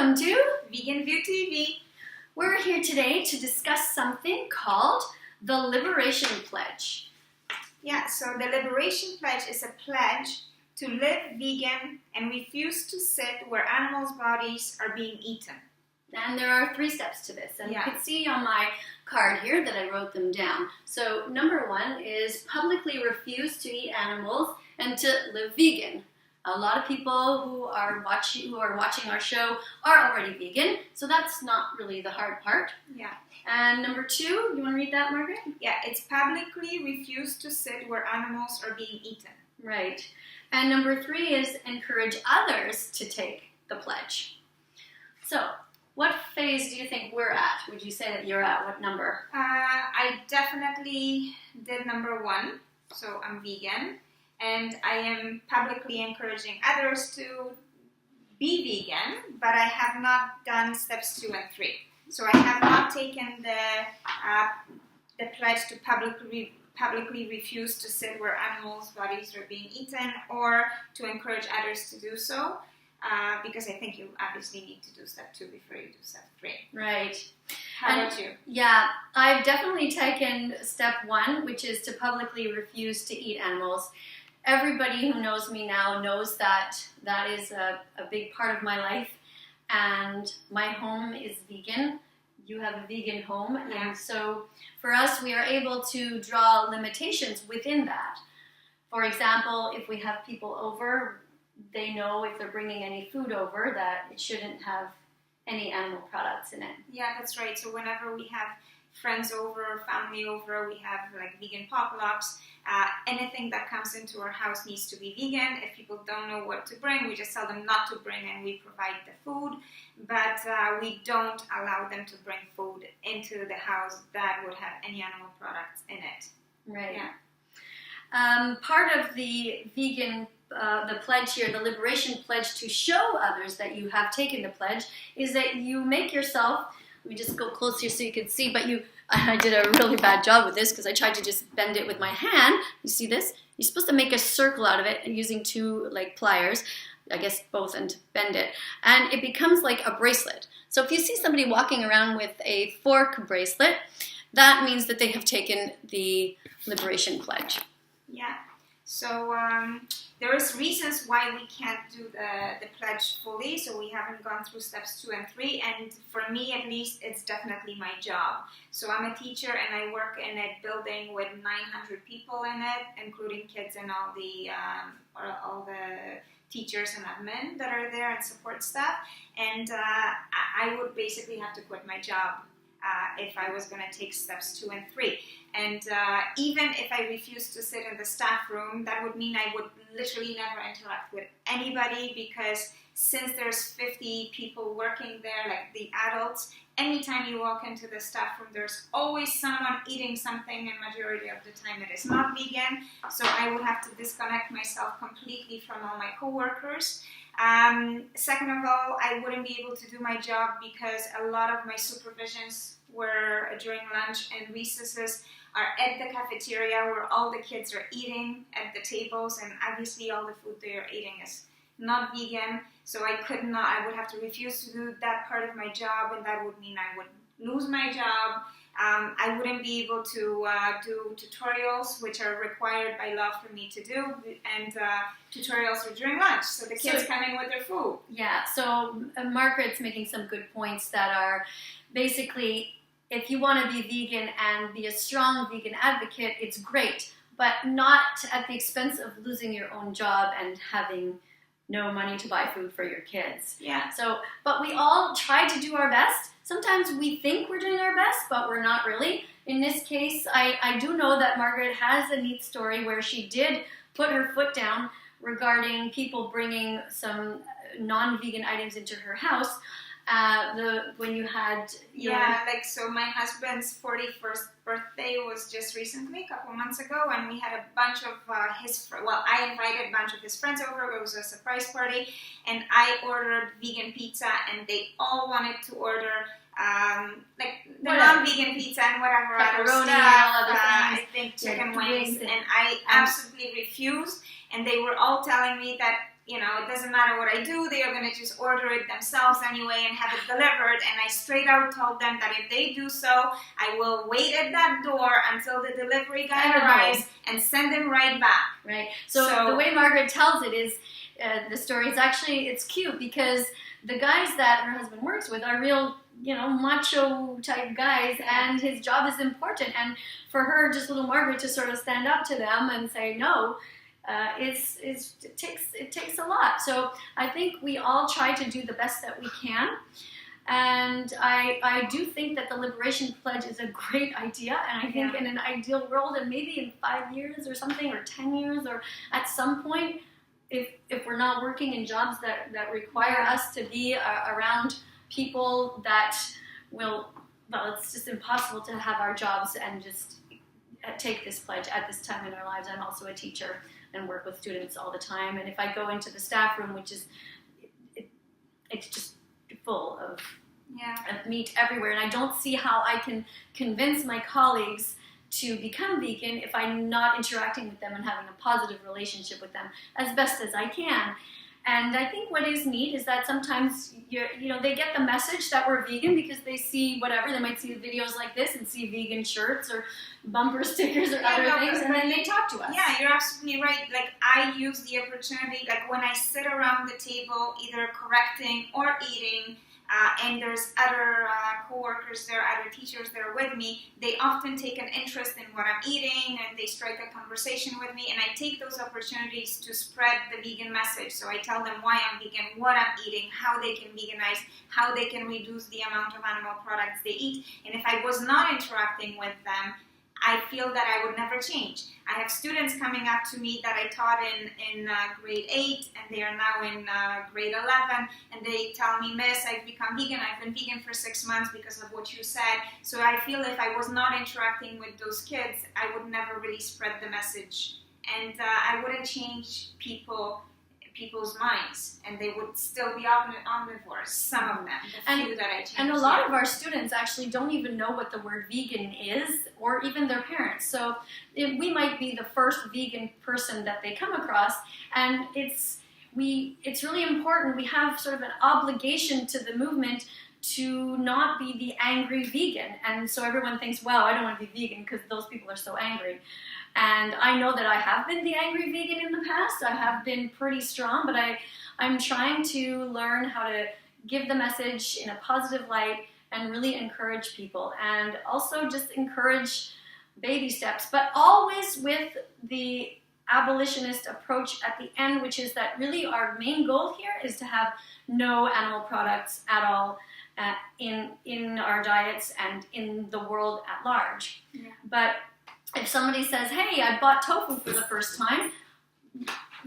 Welcome to Vegan View TV. We're here today to discuss something called the Liberation Pledge. Yeah, so the Liberation Pledge is a pledge to live vegan and refuse to sit where animals' bodies are being eaten. And there are 3 steps to this. And you can see on my card here that I wrote them down. So number 1 is publicly refuse to eat animals and to live vegan. A lot of people who are watching our show are already vegan, so that's not really the hard part. Yeah. And number 2, you want to read that, Margaret? Yeah, it's publicly refuse to sit where animals are being eaten. Right. And number 3 is encourage others to take the pledge. So, what phase do you think we're at? Would you say that you're at? What number? I definitely did number 1, so I'm vegan. And I am publicly encouraging others to be vegan, but I have not done steps 2 and 3. So I have not taken the pledge to publicly refuse to sit where animals' bodies are being eaten, or to encourage others to do so, because I think you obviously need to do step 2 before you do step 3. Right. How about you? Yeah, I've definitely taken step 1, which is to publicly refuse to eat animals. Everybody who knows me now knows that that is a big part of my life, and my home is vegan. You have a vegan home, and so for us, we are able to draw limitations within that. For example, if we have people over, they know if they're bringing any food over that it shouldn't have any animal products in it. Yeah, that's right. So whenever we have friends over, family over, we have like vegan potlucks. Anything that comes into our house needs to be vegan. If people don't know what to bring, we just tell them not to bring and we provide the food. But we don't allow them to bring food into the house that would have any animal products in it. Right. Yeah. Part of the vegan the pledge here, the Liberation Pledge, to show others that you have taken the pledge, is that you make yourself, let me just go close here so you can see, but I did a really bad job with this because I tried to just bend it with my hand. You see this? You're supposed to make a circle out of it using 2 pliers, I guess both, and bend it. And it becomes like a bracelet. So if you see somebody walking around with a fork bracelet, that means that they have taken the Liberation Pledge. Yeah. So there is reasons why we can't do the pledge fully, so we haven't gone through steps 2 and 3, and for me at least, it's definitely my job. So I'm a teacher and I work in a building with 900 people in it, including kids and all the teachers and admin that are there and support staff, and I would basically have to quit my job if I was going to take steps 2 and 3. And even if I refused to sit in the staff room, that would mean I would literally never interact with anybody, because since there's 50 people working there, like the adults, anytime you walk into the staff room, there's always someone eating something, and majority of the time it is not vegan. So I would have to disconnect myself completely from all my coworkers. Second of all, I wouldn't be able to do my job because a lot of my supervisions were during lunch and recesses are at the cafeteria where all the kids are eating at the tables, and obviously all the food they are eating is not vegan, so I would have to refuse to do that part of my job, and that would mean I would lose my job. I wouldn't be able to do tutorials, which are required by law for me to do, and tutorials are during lunch, so the kids come in with their food. Yeah, so Margaret's making some good points that are basically, if you want to be vegan and be a strong vegan advocate, it's great, but not at the expense of losing your own job and having no money to buy food for your kids. Yeah. So, but we all try to do our best. Sometimes we think we're doing our best, but we're not really. In this case, I do know that Margaret has a neat story where she did put her foot down regarding people bringing some non-vegan items into her house. When you had your... Yeah, so my husband's 41st birthday was just recently, a couple months ago, and we had a bunch of I invited a bunch of his friends over. It was a surprise party, and I ordered vegan pizza, and they all wanted to order the non-vegan pizza and whatever other stuff. I think chicken wings, and I absolutely refused, and they were all telling me that you know, it doesn't matter what I do, they are going to just order it themselves anyway and have it delivered. And I straight out told them that if they do so, I will wait at that door until the delivery guy arrives and send them right back. Right. So the way Margaret tells it is, the story is actually, it's cute because the guys that her husband works with are real, you know, macho type guys, and his job is important. And for her, just little Margaret, to sort of stand up to them and say no, it takes a lot. So I think we all try to do the best that we can. And I do think that the Liberation Pledge is a great idea. And I think in an ideal world, and maybe in 5 years or something, or 10 years, or at some point, if we're not working in jobs that require us to be around people that well, it's just impossible to have our jobs and just take this pledge at this time in our lives. I'm also a teacher and work with students all the time. And if I go into the staff room, which is, it's just full of meat everywhere, and I don't see how I can convince my colleagues to become vegan if I'm not interacting with them and having a positive relationship with them as best as I can. And I think what is neat is that sometimes they get the message that we're vegan because they see whatever. They might see videos like this and see vegan shirts or bumper stickers or other things, and then they talk to us. Yeah, you're absolutely right. Like, I use the opportunity, like when I sit around the table, either correcting or eating, and there's other co-workers there, other teachers there with me, they often take an interest in what I'm eating and they strike a conversation with me, and I take those opportunities to spread the vegan message. So I tell them why I'm vegan, what I'm eating, how they can veganize, how they can reduce the amount of animal products they eat. And if I was not interacting with them, I feel that I would never change. I have students coming up to me that I taught in grade 8, and they are now in grade 11, and they tell me, Miss, I've become vegan. I've been vegan for 6 months because of what you said. So I feel if I was not interacting with those kids, I would never really spread the message. And I wouldn't change people's minds, and they would still be omnivores, some of them, the few that I changed. And a lot of our students actually don't even know what the word vegan is, or even their parents. So we might be the first vegan person that they come across, and it's really important. We have sort of an obligation to the movement to not be the angry vegan. And so everyone thinks, wow, I don't want to be vegan because those people are so angry. And I know that I have been the angry vegan in the past. I have been pretty strong, but I'm trying to learn how to give the message in a positive light and really encourage people. And also just encourage baby steps, but always with the abolitionist approach at the end, which is that really our main goal here is to have no animal products at all in our diets and in the world at large. Yeah. But if somebody says, hey, I bought tofu for the first time,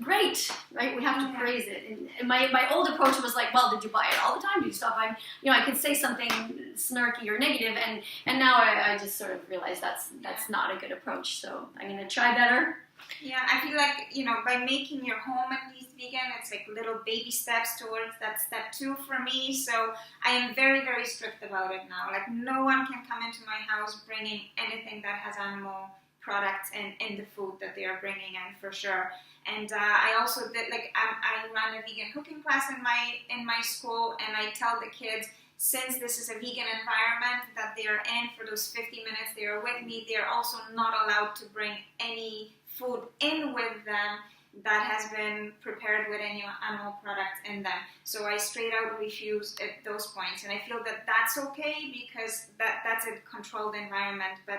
great, right? We have to praise it. And my old approach was like, well, did you buy it all the time? Did you stop buying? I could say something snarky or negative, and now I just sort of realize that's not a good approach. So I'm going to try better. Yeah, I feel like, by making your home at least vegan, it's like little baby steps towards that step 2 for me. So I am very, very strict about it now. Like, no one can come into my house bringing anything that has animal products in the food that they are bringing in, for sure. And I also did, I run a vegan cooking class in my school, and I tell the kids, since this is a vegan environment that they are in for those 50 minutes they are with me, they are also not allowed to bring any food in with them that has been prepared with any animal products in them. So I straight out refuse at those points, and I feel that that's okay because that's a controlled environment. But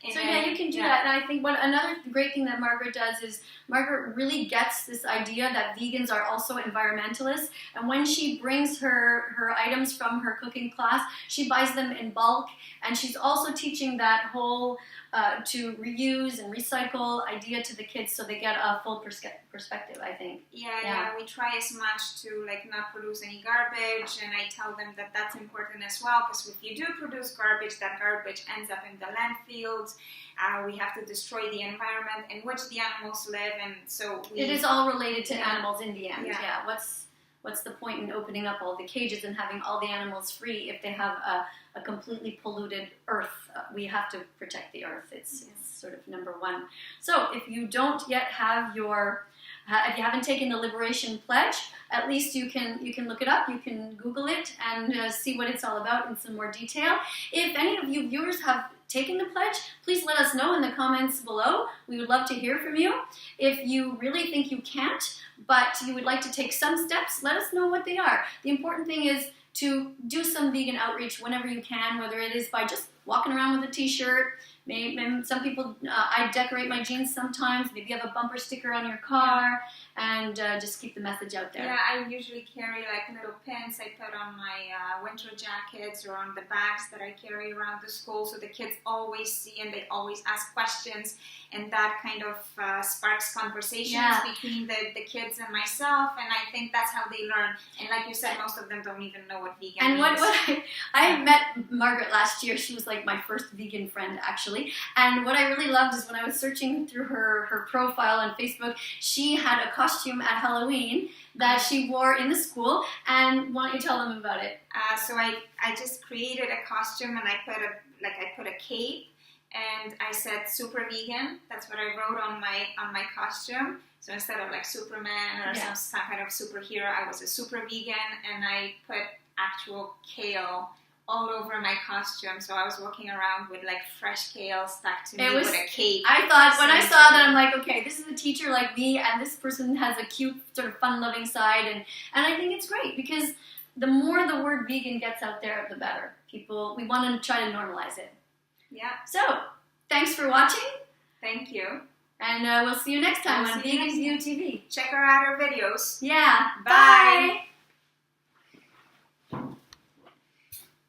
you can do that. And I think another great thing that Margaret does is Margaret really gets this idea that vegans are also environmentalists. And when she brings her items from her cooking class, she buys them in bulk. And she's also teaching that whole to reuse and recycle idea to the kids so they get a full perspective, I think. Yeah, we try as much to not produce any garbage, and I tell them that that's important as well, because if you do produce garbage, that garbage ends up in the landfills. We have to destroy the environment in which the animals live, and so it is all related to animals in the end. Yeah. What's the point in opening up all the cages and having all the animals free if they have a completely polluted earth? We have to protect the earth. It's sort of number one. So if you don't yet have your if you haven't taken the Liberation Pledge, at least you can look it up. You can Google it and see what it's all about in some more detail. If any of you viewers have taken the pledge, please let us know in the comments below. We would love to hear from you. If you really think you can't, but you would like to take some steps, let us know what they are. The important thing is to do some vegan outreach whenever you can, whether it is by just walking around with a t-shirt. Maybe some people, I decorate my jeans sometimes. Maybe you have a bumper sticker on your car, and just keep the message out there. Yeah, I usually carry like little pins I put on my winter jackets or on the bags that I carry around the school, so the kids always see and they always ask questions, and that kind of sparks conversations between the kids and myself, and I think that's how they learn. And like you said, most of them don't even know what vegan and means. I met Margaret last year. She was like my first vegan friend, actually. And what I really loved is when I was searching through her profile on Facebook, she had a costume at Halloween that she wore in the school. And why don't you tell them about it? So I just created a costume, and I put a cape, and I said super vegan. That's what I wrote on my costume. So instead of like Superman or some kind of superhero, I was a super vegan, and I put actual kale all over my costume. So I was walking around with like fresh kale stuck to me with a cape. I thought, when I saw that, I'm like, okay, this is a teacher like me, and this person has a cute, sort of fun-loving side, and I think it's great, because the more the word vegan gets out there, the better. We want to try to normalize it. Yeah. So, thanks for watching. Thank you. And we'll see you next time on Vegan View TV. Check out our videos. Yeah. Bye.